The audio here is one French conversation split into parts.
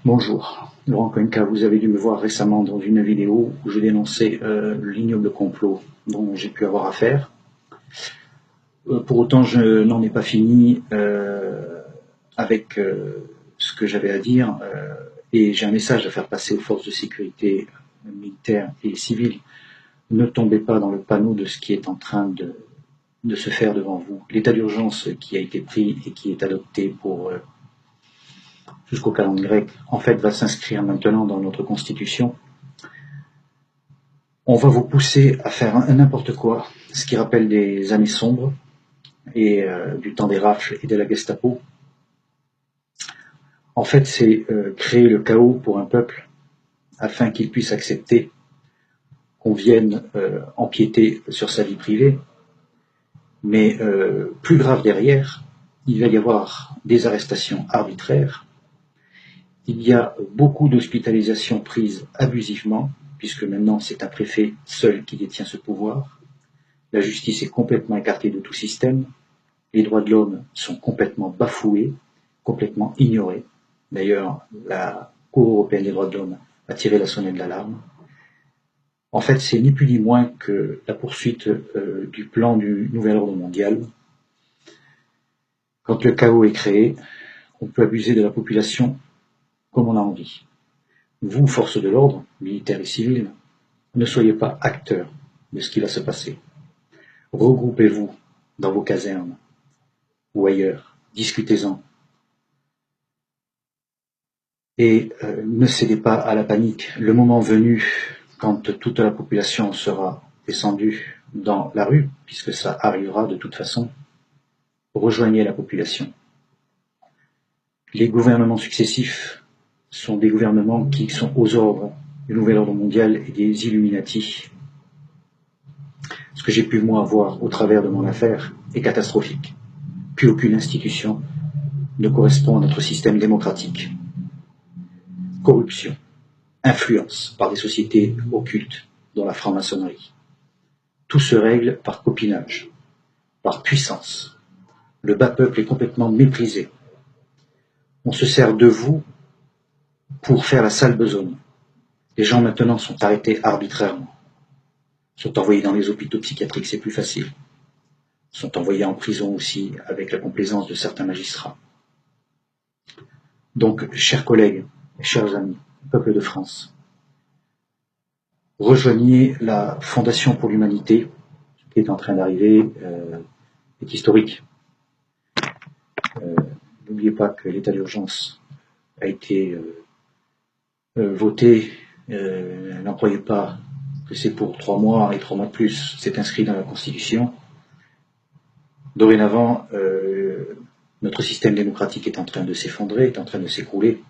Bonjour, Laurent Cuenca, vous avez dû me voir récemment dans une vidéo où je dénonçais l'ignoble complot dont j'ai pu avoir affaire. Pour autant, je n'en ai pas fini avec ce que j'avais à dire et j'ai un message à faire passer aux forces de sécurité militaires et civiles. Ne tombez pas dans le panneau de ce qui est en train de se faire devant vous. L'état d'urgence qui a été pris et qui est adopté pour jusqu'au calendrier grec, en fait, va s'inscrire maintenant dans notre constitution. On va vous pousser à faire n'importe quoi, ce qui rappelle des années sombres et du temps des rafles et de la Gestapo. En fait, c'est créer le chaos pour un peuple afin qu'il puisse accepter qu'on vienne empiéter sur sa vie privée. Mais plus grave derrière, il va y avoir des arrestations arbitraires. Il y a beaucoup d'hospitalisations prises abusivement, puisque maintenant c'est un préfet seul qui détient ce pouvoir. La justice est complètement écartée de tout système. Les droits de l'homme sont complètement bafoués, complètement ignorés. D'ailleurs, la Cour européenne des droits de l'homme a tiré la sonnette d'alarme. En fait, c'est ni plus ni moins que la poursuite du plan du nouvel ordre mondial. Quand le chaos est créé, on peut abuser de la population comme on a envie. Vous, forces de l'ordre, militaires et civils, ne soyez pas acteurs de ce qui va se passer. Regroupez-vous dans vos casernes ou ailleurs, discutez-en. Et ne cédez pas à la panique. Le moment venu, quand toute la population sera descendue dans la rue, puisque ça arrivera de toute façon, rejoignez la population. Les gouvernements successifs sont des gouvernements qui sont aux ordres du nouvel ordre mondial et des Illuminati. Ce que j'ai pu moi voir au travers de mon affaire est catastrophique. Plus aucune institution ne correspond à notre système démocratique. Corruption, influence par des sociétés occultes, dont la franc-maçonnerie. Tout se règle par copinage, par puissance. Le bas peuple est complètement méprisé. On se sert de vous pour faire la sale besogne. Les gens maintenant sont arrêtés arbitrairement, sont envoyés dans les hôpitaux psychiatriques, c'est plus facile, sont envoyés en prison aussi avec la complaisance de certains magistrats. Donc, chers collègues, chers amis, peuple de France, rejoignez la Fondation pour l'Humanité, qui est en train d'arriver, est historique. N'oubliez pas que l'état d'urgence a été voté, n'en croyez pas que c'est pour 3 mois et 3 mois de plus, c'est inscrit dans la Constitution. Dorénavant, notre système démocratique est en train de s'effondrer, est en train de s'écrouler.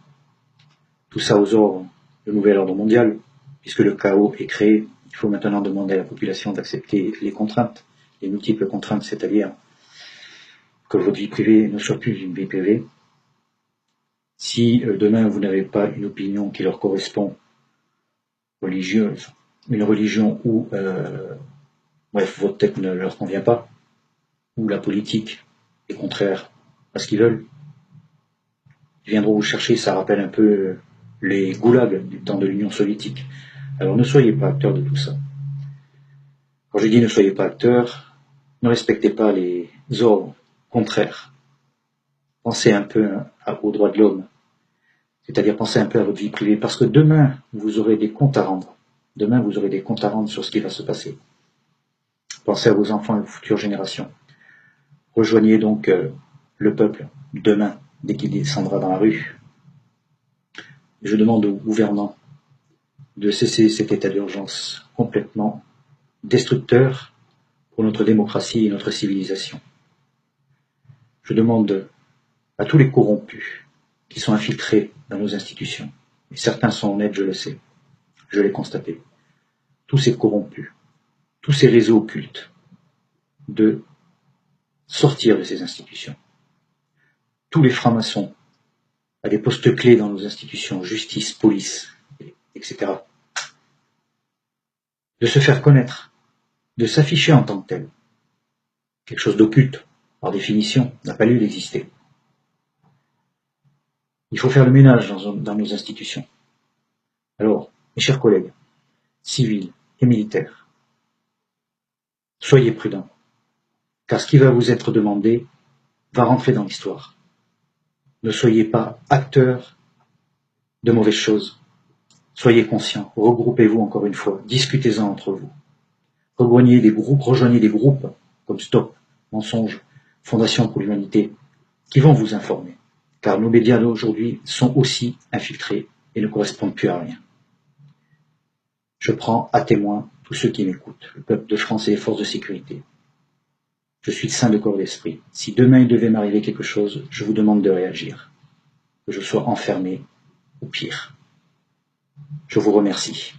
Tout ça aux ordres du nouvel ordre mondial, puisque le chaos est créé. Il faut maintenant demander à la population d'accepter les contraintes, les multiples contraintes, c'est-à-dire que votre vie privée ne soit plus une vie privée. Si demain vous n'avez pas une opinion qui leur correspond, religieuse, une religion où votre tête ne leur convient pas, où la politique est contraire à ce qu'ils veulent, ils viendront vous chercher. Ça rappelle un peu les goulags du temps de l'Union soviétique. Alors ne soyez pas acteurs de tout ça. Quand je dis ne soyez pas acteurs, ne respectez pas les ordres contraires. Pensez un peu aux droits de l'homme, c'est-à-dire pensez un peu à votre vie privée, parce que demain, vous aurez des comptes à rendre. Demain, vous aurez des comptes à rendre sur ce qui va se passer. Pensez à vos enfants et aux futures générations. Rejoignez donc le peuple demain, dès qu'il descendra dans la rue. Je demande aux gouvernants de cesser cet état d'urgence complètement destructeur pour notre démocratie et notre civilisation. Je demande à tous les corrompus qui sont infiltrés dans nos institutions, et certains sont honnêtes, je le sais, je l'ai constaté, tous ces corrompus, tous ces réseaux occultes, de sortir de ces institutions. Tous les francs-maçons à des postes clés dans nos institutions, justice, police, etc., de se faire connaître, de s'afficher en tant que tel. Quelque chose d'occulte, par définition, n'a pas lieu d'exister. Il faut faire le ménage dans nos institutions. Alors, mes chers collègues, civils et militaires, soyez prudents, car ce qui va vous être demandé va rentrer dans l'histoire. Ne soyez pas acteurs de mauvaises choses. Soyez conscients, regroupez-vous encore une fois, discutez-en entre vous. Rejoignez des groupes comme Stop, Mensonge, Fondation pour l'Humanité, qui vont vous informer, car nos médias d'aujourd'hui sont aussi infiltrés et ne correspondent plus à rien. Je prends à témoin tous ceux qui m'écoutent, le peuple de France et les forces de sécurité. Je suis sain de corps et d'esprit. Si demain il devait m'arriver quelque chose, je vous demande de réagir, que je sois enfermé ou pire. Je vous remercie.